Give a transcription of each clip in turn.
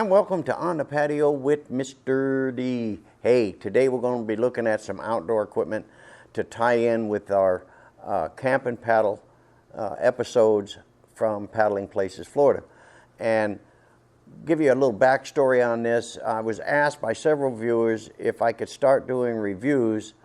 and welcome to On the Patio with Mr. D. Hey, today we're going to be looking at some outdoor equipment to tie in with our camp and paddle episodes from Paddling Places, Florida. And give you a little backstory on this. I was asked by several viewers if I could start doing reviews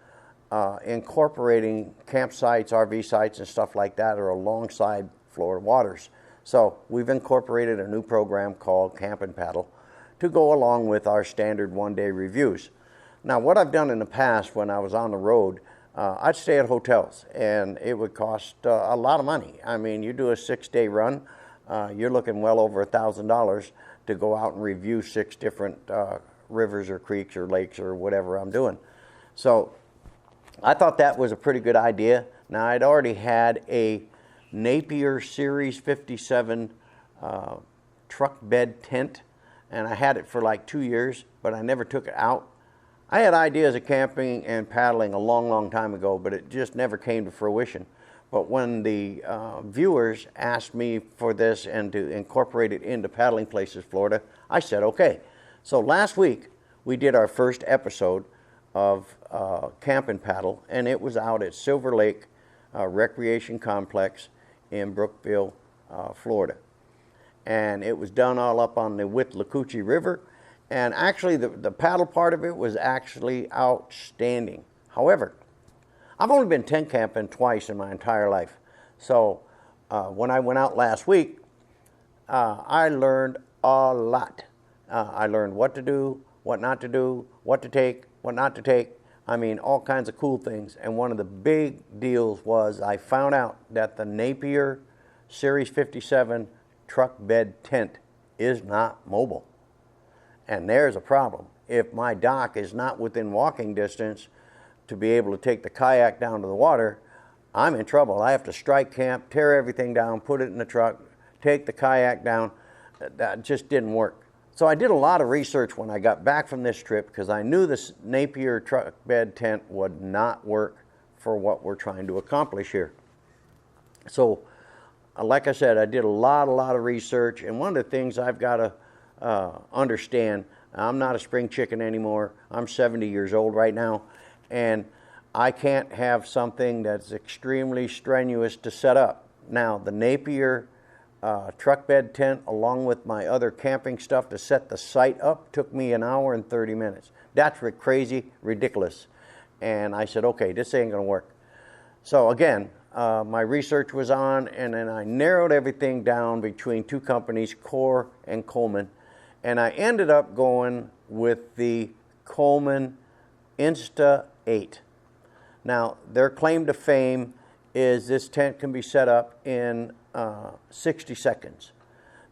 incorporating campsites, RV sites, and stuff like that, or alongside Florida waters. So we've incorporated a new program called Camp and Paddle to go along with our standard one-day reviews. Now, what I've done in the past when I was on the road, I'd stay at hotels, and it would cost a lot of money. I mean, you do a 6-day run, you're looking well over $1,000 to go out and review 6 different rivers or creeks or lakes or whatever I'm doing. So I thought that was a pretty good idea. Now, I'd already had a Napier Series 57 truck bed tent, and I had it for like 2 years, but I never took it out. I had ideas of camping and paddling a long time ago, but it just never came to fruition. But when the viewers asked me for this and to incorporate it into Paddling Places, Florida, I said okay. So last week we did our first episode of Camp and Paddle, and it was out at Silver Lake Recreation Complex in Brookville, Florida. And it was done all up on the Withlacoochee River. And actually the paddle part of it was actually outstanding. However, I've only been tent camping twice in my entire life. So when I went out last week, I learned a lot. I learned what to do, what not to do, what to take, what not to take. I mean, all kinds of cool things. And one of the big deals was I found out that the Napier Series 57 truck bed tent is not mobile. And there's a problem. If my dock is not within walking distance to be able to take the kayak down to the water, I'm in trouble. I have to strike camp, tear everything down, put it in the truck, take the kayak down. That just didn't work. So I did a lot of research when I got back from this trip because I knew this Napier truck bed tent would not work for what we're trying to accomplish here. So, like I said, I did a lot of research, and one of the things I've got to understand, I'm not a spring chicken anymore. I'm 70 years old right now, and I can't have something that's extremely strenuous to set up. Now, the Napier truck bed tent, along with my other camping stuff to set the site up, took me 1 hour and 30 minutes. That's crazy, ridiculous. And I said, okay, this ain't gonna work. So again, my research was on, and then I narrowed everything down between 2 companies, Core and Coleman, and I ended up going with the Colman Instant 8. Now, their claim to fame is this tent can be set up in 60 seconds.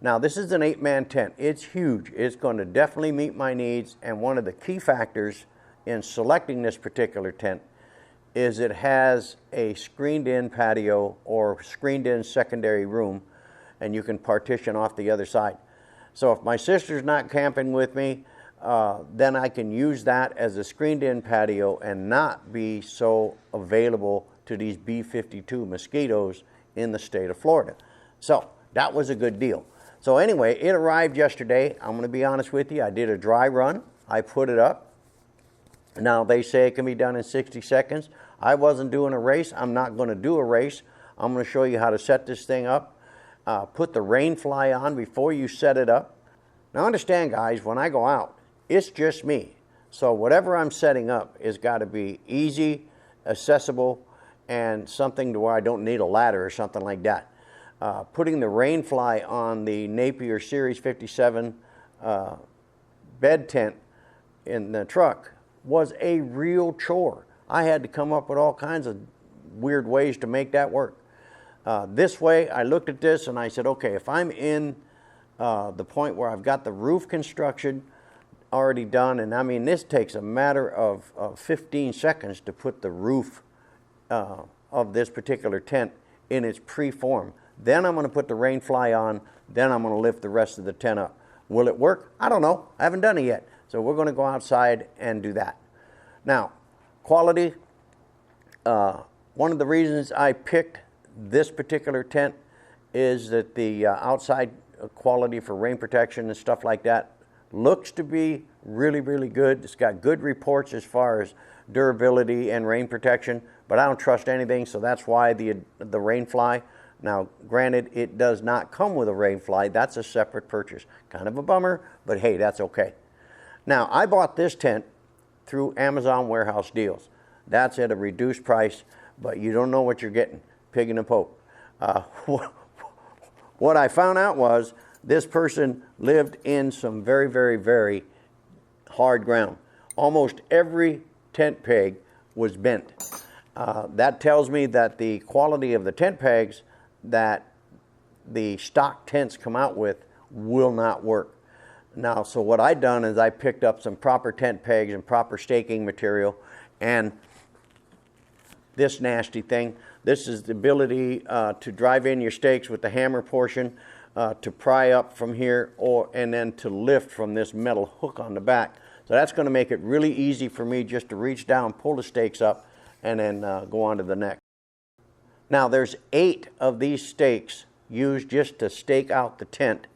Now, this is an 8-man tent. It's huge. It's going to definitely meet my needs, and one of the key factors in selecting this particular tent is it has a screened-in patio or screened-in secondary room, and you can partition off the other side. So if my sister's not camping with me, then I can use that as a screened-in patio and not be so available to these B-52 mosquitoes in the state of Florida. So that was a good deal. So anyway, it arrived yesterday. I'm going to be honest with you. I did a dry run. I put it up. Now, they say it can be done in 60 seconds. I wasn't doing a race. I'm not going to do a race. I'm going to show you how to set this thing up. Put the rainfly on before you set it up. Now, understand, guys, when I go out, it's just me. So whatever I'm setting up has got to be easy, accessible, and something to where I don't need a ladder or something like that. Putting the rainfly on the Napier Series 57 bed tent in the truck was a real chore. I had to come up with all kinds of weird ways to make that work. This way, I looked at this and I said, okay, if I'm in the point where I've got the roof construction already done, and I mean, this takes a matter of 15 seconds to put the roof of this particular tent in its pre-form. Then I'm going to put the rainfly on, then I'm going to lift the rest of the tent up. Will it work? I don't know. I haven't done it yet. So we're going to go outside and do that. Now, quality, one of the reasons I picked this particular tent is that the outside quality for rain protection and stuff like that looks to be really, really good. It's got good reports as far as durability and rain protection, but I don't trust anything, so that's why the rainfly. Now, granted, it does not come with a rainfly. That's a separate purchase. Kind of a bummer, but hey, that's okay. Now, I bought this tent through Amazon Warehouse Deals. That's at a reduced price, but you don't know what you're getting. Pig in a poke. What I found out was this person lived in some very, very, very hard ground. Almost every tent peg was bent. That tells me that the quality of the tent pegs that the stock tents come out with will not work. Now, so what I done is I picked up some proper tent pegs and proper staking material, and this nasty thing. This is the ability to drive in your stakes with the hammer portion, to pry up from here, and then to lift from this metal hook on the back. So that's going to make it really easy for me just to reach down, pull the stakes up, and then go on to the neck. Now there's 8 of these stakes used just to stake out the tent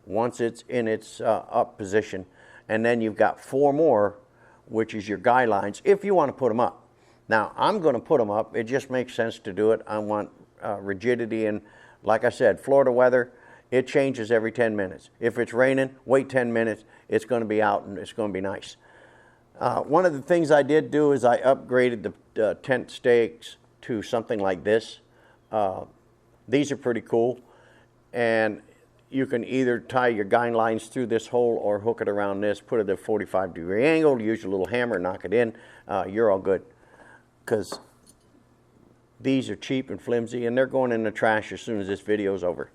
once it's in its up position. And then you've got 4 more, which is your guy lines, if you want to put them up. Now, I'm going to put them up. It just makes sense to do it. I want rigidity, and like I said, Florida weather, it changes every 10 minutes. If it's raining, wait 10 minutes. It's going to be out, and it's going to be nice. One of the things I did do is I upgraded the tent stakes to something like this. These are pretty cool, and you can either tie your guy lines through this hole or hook it around this, put it at a 45-degree angle, use your little hammer, knock it in. You're all good, because these are cheap and flimsy, and they're going in the trash as soon as this video is over.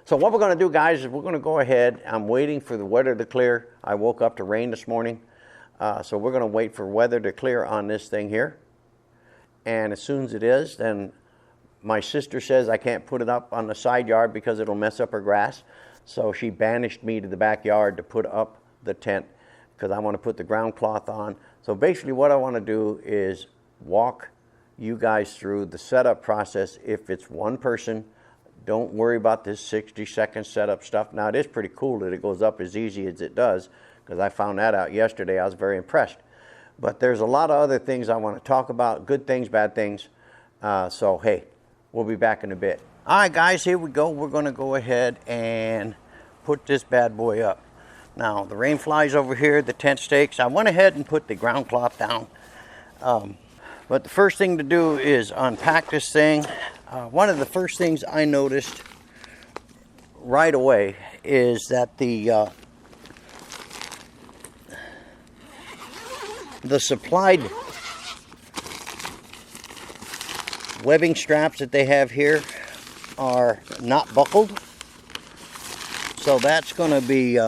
So what we're going to do, guys, is we're going to go ahead. I'm waiting for the weather to clear. I woke up to rain this morning, so we're going to wait for weather to clear on this thing here. And as soon as it is, then my sister says I can't put it up on the side yard because it'll mess up her grass. So she banished me to the backyard to put up the tent because I want to put the ground cloth on. So basically what I want to do is walk you guys through the setup process. If it's one person, don't worry about this 60-second setup stuff. Now, it is pretty cool that it goes up as easy as it does, because I found that out yesterday. I was very impressed. But there's a lot of other things I want to talk about, good things, bad things. So, hey, we'll be back in a bit. All right, guys, here we go. We're going to go ahead and put this bad boy up. Now, the rain flies over here, the tent stakes. I went ahead and put the ground cloth down. But the first thing to do is unpack this thing. One of the first things I noticed right away is that the supplied webbing straps that they have here are not buckled. So that's going to be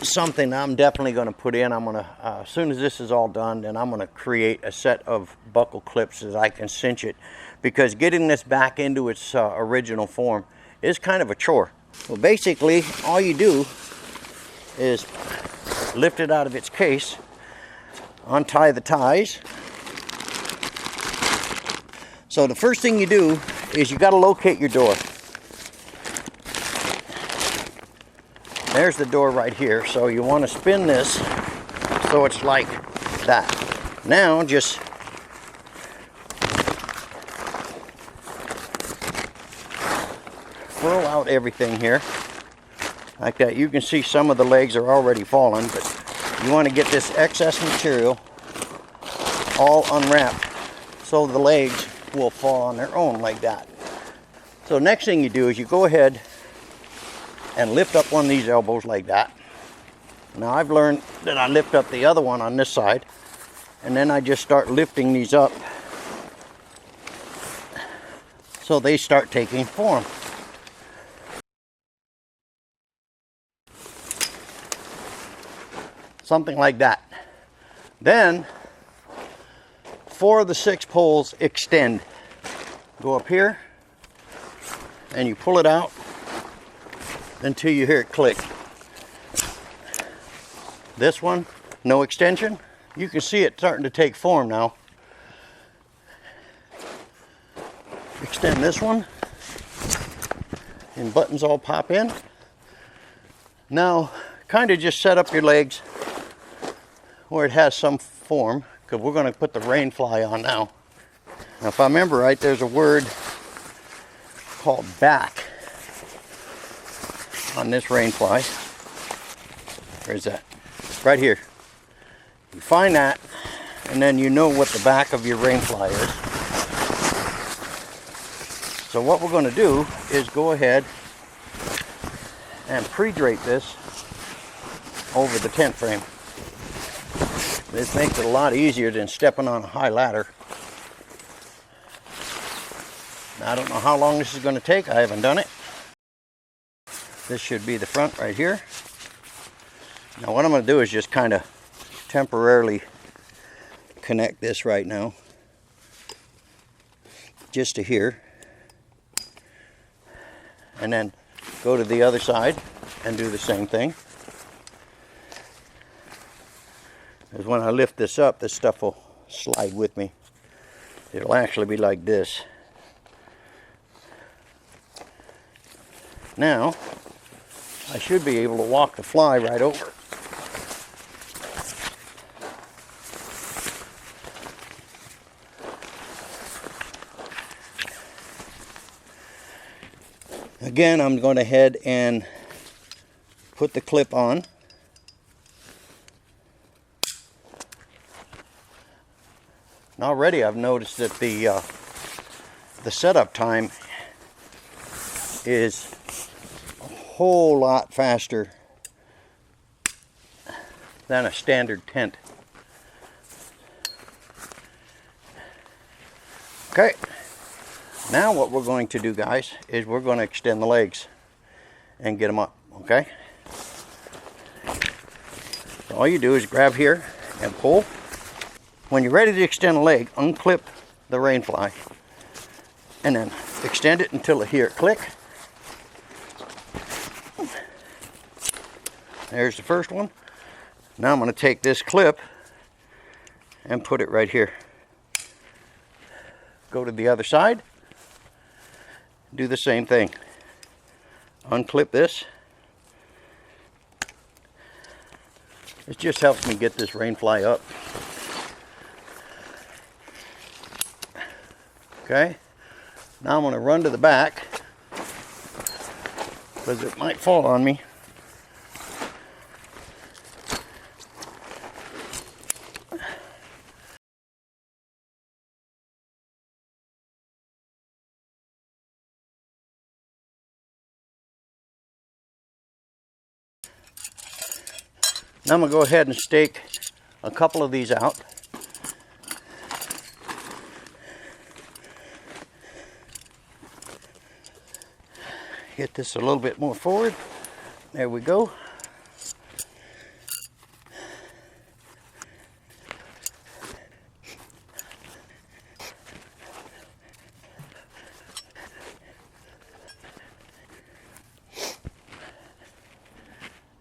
something I'm definitely going to put in. I'm going to, as soon as this is all done, then I'm going to create a set of buckle clips so I can cinch it, because getting this back into its original form is kind of a chore. Well, basically, all you do is lift it out of its case, untie the ties. So the first thing you do is you got to locate your door. There's the door right here. So you want to spin this so it's like that. Now just furl out everything here like that. You can see some of the legs are already falling, but you want to get this excess material all unwrapped so the legs will fall on their own like that. So next thing you do is you go ahead and lift up one of these elbows like that. Now I've learned that I lift up the other one on this side, and then I just start lifting these up so they start taking form. Something like that. Then 4 of the 6 poles extend. Go up here and you pull it out until you hear it click. This one, no extension. You can see it starting to take form now. Extend this one and buttons all pop in. Now, kind of just set up your legs where it has some form, because we're going to put the rainfly on now. Now, if I remember right, there's a word called back on this rainfly. Where's that? Right here. You find that, and then you know what the back of your rainfly is. So what we're going to do is go ahead and pre-drape this over the tent frame. This makes it a lot easier than stepping on a high ladder. Now, I don't know how long this is going to take. I haven't done it. This should be the front right here. Now what I'm going to do is just kind of temporarily connect this right now, just to here, and then go to the other side and do the same thing. Because when I lift this up, this stuff will slide with me. It'll actually be like this. Now I should be able to walk the fly right over. Again, I'm going to head and put the clip on. And already I've noticed that the setup time is a whole lot faster than a standard tent. Okay. Now what we're going to do, guys, is we're going to extend the legs and get them up, okay? So all you do is grab here and pull. When you're ready to extend the leg, unclip the rainfly and then extend it until you hear it click. There's the first one. Now I'm going to take this clip and put it right here. Go to the other side. Do the same thing. Unclip this. It just helps me get this rainfly up. Okay. Now I'm going to run to the back because it might fall on me. Now I'm going to go ahead and stake a couple of these out. Get this a little bit more forward. There we go.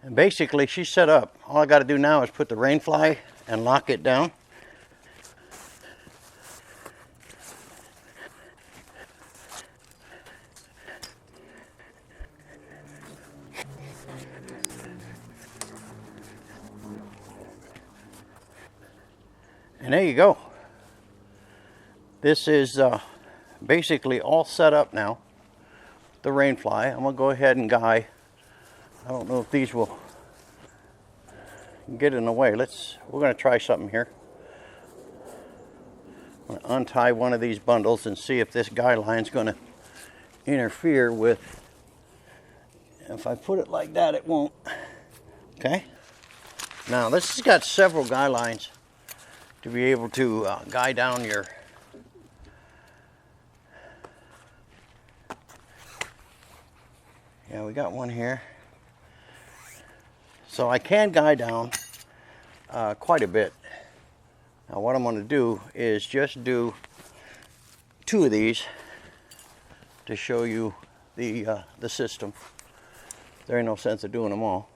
And basically she's set up. All I got to do now is put the rainfly and lock it down. And there you go. This is basically all set up now. The rainfly. I'm going to go ahead and guy. I don't know if these will get in the way. We're going to try something here. I'm going to untie one of these bundles and see if this guy line is going to interfere with. If I put it like that, it won't. Okay. Now this has got several guy lines to be able to guy down your we got one here. So I can guy down quite a bit. Now what I'm going to do is just do 2 of these to show you the system. There ain't no sense of doing them all.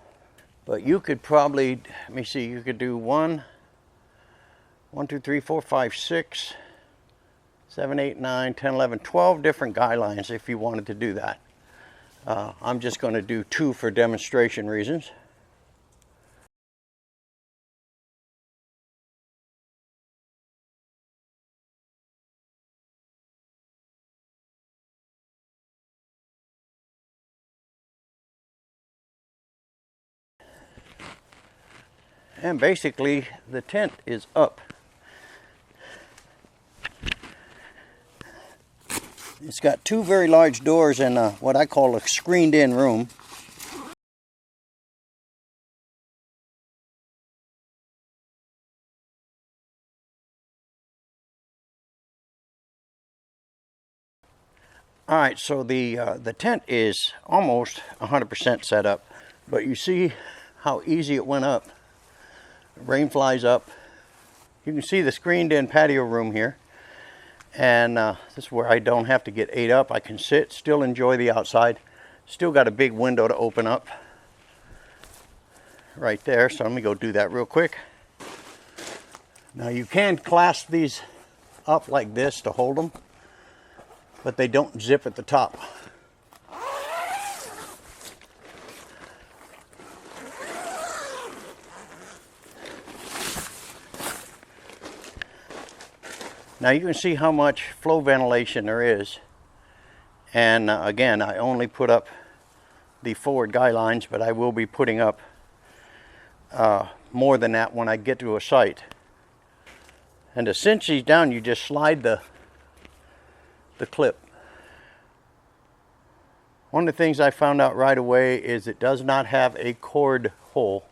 But you could probably, let me see, you could do 1, 2, 3, 4, 5, 6, 7, 8, 9, 10, 11, 12 different guy lines if you wanted to do that. I'm just going to do 2 for demonstration reasons. And basically the tent is up. It's got 2 very large doors and what I call a screened in room. All right, so the tent is almost 100% set up, but you see how easy it went up. Rain flies up. You can see the screened in patio room here. And this is where I don't have to get ate up. I can sit, still enjoy the outside. Still got a big window to open up right there. So let me go do that real quick. Now you can clasp these up like this to hold them, but they don't zip at the top. Now you can see how much flow ventilation there is. And again, I only put up the forward guy lines, but I will be putting up more than that when I get to a site. And to cinch these down, you just slide the clip. One of the things I found out right away is it does not have a cord hole.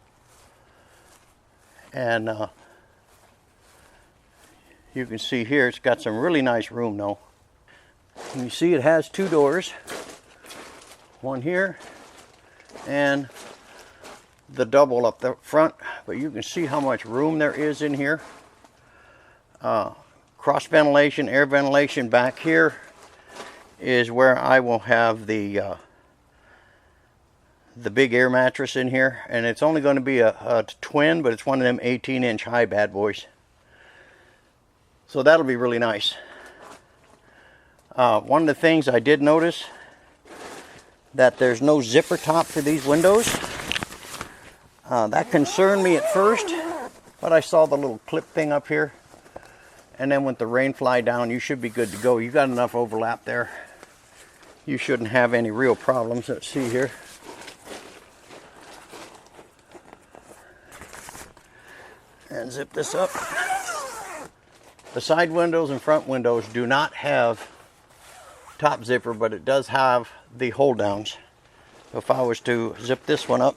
And you can see here it's got some really nice room though. And you see it has 2 doors. One here and the double up the front. But you can see how much room there is in here. Cross ventilation, air ventilation back here is where I will have the big air mattress in here. And it's only going to be a twin, but it's one of them 18-inch high bad boys. So that'll be really nice. One of the things I did notice that there's no zipper top for these windows. That concerned me at first, but I saw the little clip thing up here. And then with the rain fly down, you should be good to go. You got enough overlap there. You shouldn't have any real problems. Let's see here. And zip this up. The side windows and front windows do not have top zipper, but it does have the hold downs. So if I was to zip this one up,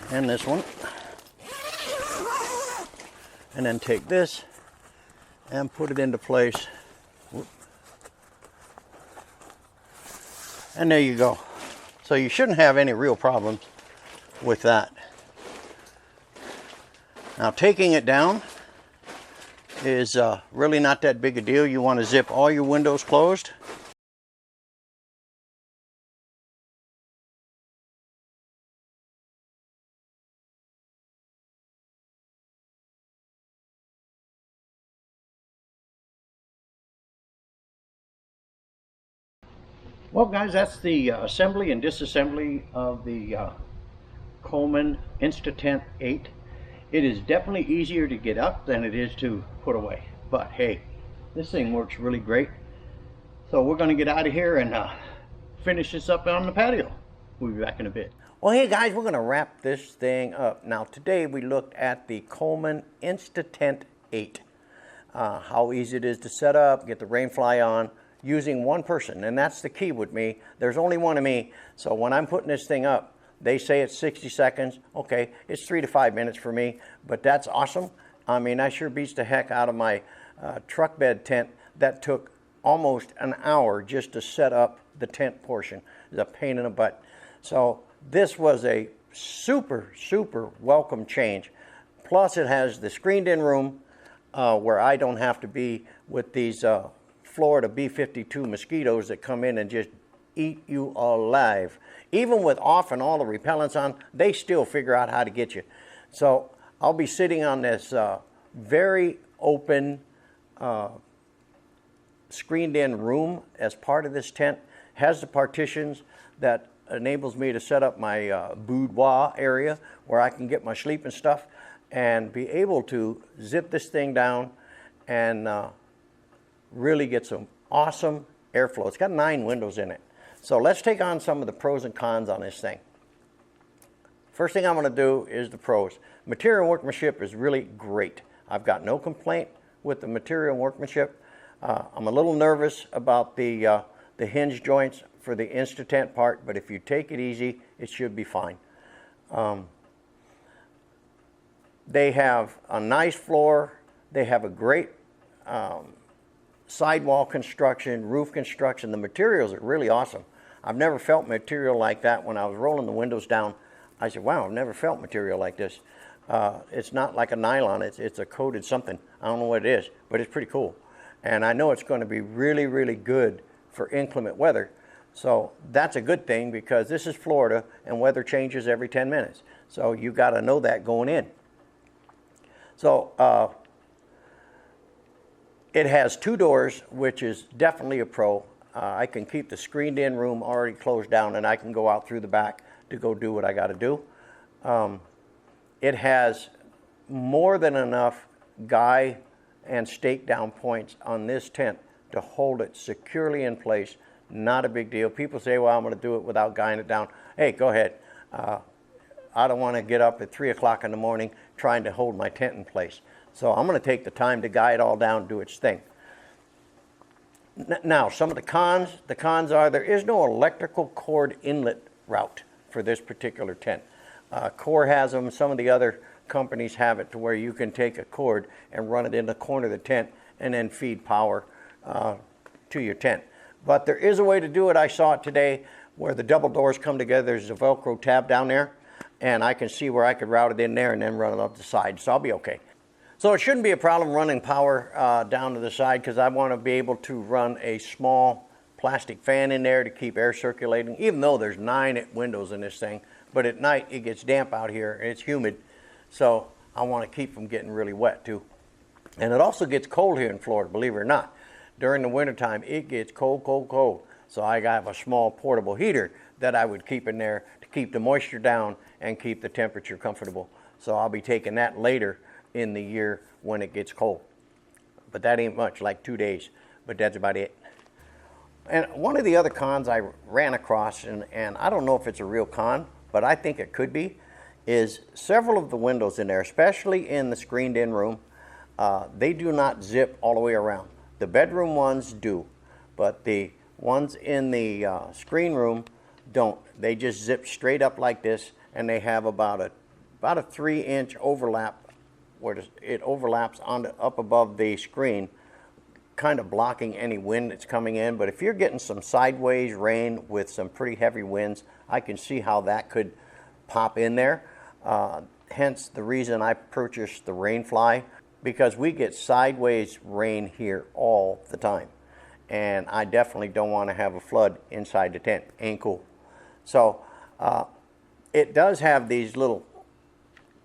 and this one, and then take this and put it into place. And there you go. So you shouldn't have any real problems with that. Now taking it down is really not that big a deal. You want to zip all your windows closed. Well guys, that's the assembly and disassembly of the Coleman Instant 8. It is definitely easier to get up than it is to put away. But hey, this thing works really great. So we're going to get out of here and finish this up on the patio. We'll be back in a bit. Well, hey guys, we're going to wrap this thing up. Now today we looked at the Coleman Instant 8. How easy it is to set up, get the rain fly on, using one person. And that's the key with me. There's only one of me. So when I'm putting this thing up, they say it's 60 seconds. Okay, it's 3 to 5 minutes for me, but that's awesome. I mean, that sure beats the heck out of my truck bed tent that took almost an hour just to set up the tent portion. It's a pain in the butt. So this was a super, super welcome change. Plus it has the screened in room where I don't have to be with these Florida B-52 mosquitoes that come in and just eat you alive. Even with off and all the repellents on, they still figure out how to get you. So I'll be sitting on this very open screened in room as part of this tent. Has the partitions that enables me to set up my boudoir area where I can get my sleeping stuff and be able to zip this thing down and really get some awesome airflow. It's got 9 windows in it. So let's take on some of the pros and cons on this thing. First thing I'm going to do is the pros. Material workmanship is really great. I've got no complaint with the material workmanship. I'm a little nervous about the hinge joints for the Instant part, but if you take it easy, it should be fine. They have a nice floor. They have a great sidewall construction, roof construction. The materials are really awesome. I've never felt material like that. When I was rolling the windows down, I said, wow, I've never felt material like this. It's not like a nylon, it's a coated something. I don't know what it is, but it's pretty cool. And I know it's going to be really, really good for inclement weather. So that's a good thing, because this is Florida and weather changes every 10 minutes. So you got to know that going in. So it has 2 doors, which is definitely a pro. I can keep the screened in room already closed down, and I can go out through the back to go do what I got to do. It has more than enough guy and stake down points on this tent to hold it securely in place. Not a big deal. People say, well, I'm going to do it without guying it down. Hey, go ahead. I don't want to get up at 3 o'clock in the morning trying to hold my tent in place. So I'm going to take the time to guy it all down, do its thing. Now, some of the cons are there is no electrical cord inlet route for this particular tent. Core has them. Some of the other companies have it to where you can take a cord and run it in the corner of the tent and then feed power to your tent. But there is a way to do it. I saw it today where the double doors come together. There's a Velcro tab down there, and I can see where I could route it in there and then run it up the side. So I'll be okay. So it shouldn't be a problem running power down to the side, because I want to be able to run a small plastic fan in there to keep air circulating, even though there's 9 windows in this thing. But at night it gets damp out here and it's humid, so I want to keep them getting really wet too. And it also gets cold here in Florida, believe it or not. During the wintertime it gets cold, cold, cold. So I have a small portable heater that I would keep in there to keep the moisture down and keep the temperature comfortable. So I'll be taking that later in the year when it gets cold. But that ain't much, like 2 days, but that's about it. And one of the other cons I ran across, and I don't know if it's a real con, but I think it could be, is several of the windows in there, especially in the screened in room, they do not zip all the way around. The bedroom ones do, but the ones in the screen room don't. They just zip straight up like this, and they have about a 3-inch overlap where it overlaps up above the screen, kind of blocking any wind that's coming in. But if you're getting some sideways rain with some pretty heavy winds, I can see how that could pop in there. Hence the reason I purchased the rainfly, because we get sideways rain here all the time, and I definitely don't want to have a flood inside the tent. Ain't cool. So it does have these little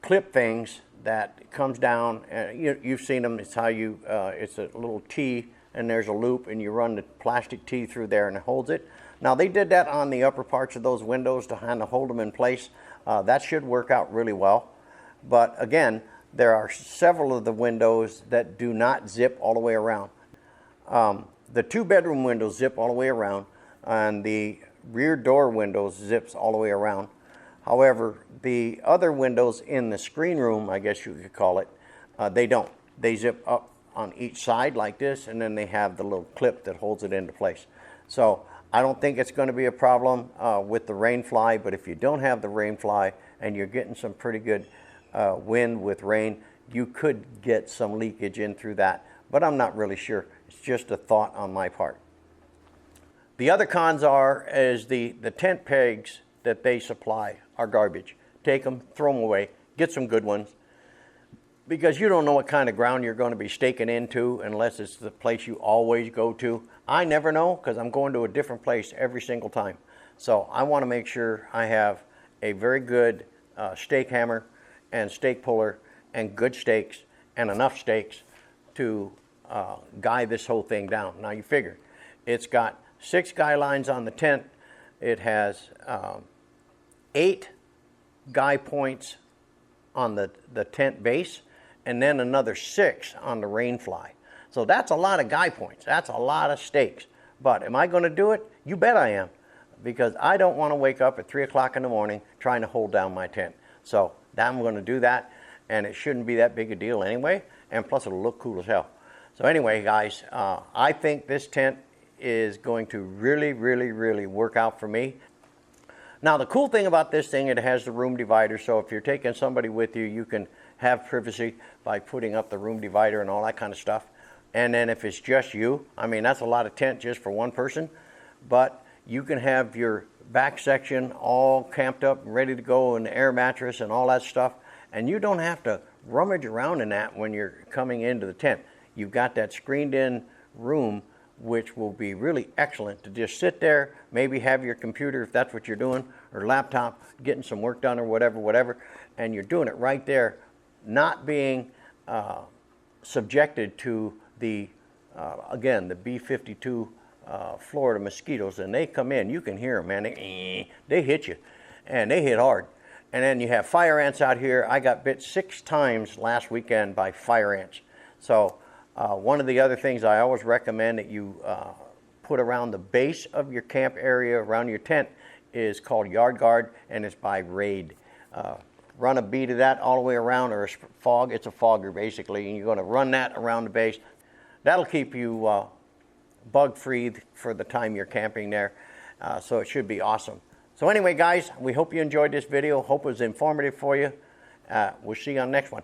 clip things that comes down, and you've seen them. It's how you it's a little T, and there's a loop, and you run the plastic T through there and it holds it. Now they did that on the upper parts of those windows to kind of hold them in place. That should work out really well. But again, there are several of the windows that do not zip all the way around. The 2 bedroom windows zip all the way around, and the rear door windows zips all the way around. However, the other windows in the screen room, I guess you could call it, they don't. They zip up on each side like this, and then they have the little clip that holds it into place. So I don't think it's going to be a problem with the rainfly, but if you don't have the rainfly and you're getting some pretty good wind with rain, you could get some leakage in through that. But I'm not really sure. It's just a thought on my part. The other cons is the tent pegs that they supply are garbage. Take them, throw them away, get some good ones, because you don't know what kind of ground you're going to be staking into unless it's the place you always go to. I never know, because I'm going to a different place every single time. So I want to make sure I have a very good stake hammer and stake puller and good stakes and enough stakes to guy this whole thing down. Now you figure, it's got 6 guy lines on the tent. It has 8 guy points on the tent base, and then another 6 on the rainfly. So that's a lot of guy points. That's a lot of stakes. But am I going to do it? You bet I am, because I don't want to wake up at 3 o'clock in the morning trying to hold down my tent. So I'm going to do that, and it shouldn't be that big a deal anyway, and plus it'll look cool as hell. So anyway, guys, I think this tent is going to really, really, really work out for me. Now, the cool thing about this thing, it has the room divider, so if you're taking somebody with you, you can have privacy by putting up the room divider and all that kind of stuff. And then if it's just you, I mean, that's a lot of tent just for one person, but you can have your back section all camped up and ready to go, and the air mattress and all that stuff, and you don't have to rummage around in that when you're coming into the tent. You've got that screened in room, which will be really excellent to just sit there, maybe have your computer if that's what you're doing, or laptop, getting some work done or whatever, and you're doing it right there, not being subjected to the, again, the B-52 Florida mosquitoes. And they come in, you can hear them, man, they hit you, and they hit hard. And then you have fire ants out here. I got bit 6 times last weekend by fire ants. So one of the other things I always recommend that you put around the base of your camp area, around your tent, is called Yard Guard, and it's by Raid. Run a bead of that all the way around, or a fog. It's a fogger, basically, and you're going to run that around the base. That'll keep you bug-free for the time you're camping there, so it should be awesome. So anyway, guys, we hope you enjoyed this video. Hope it was informative for you. We'll see you on the next one.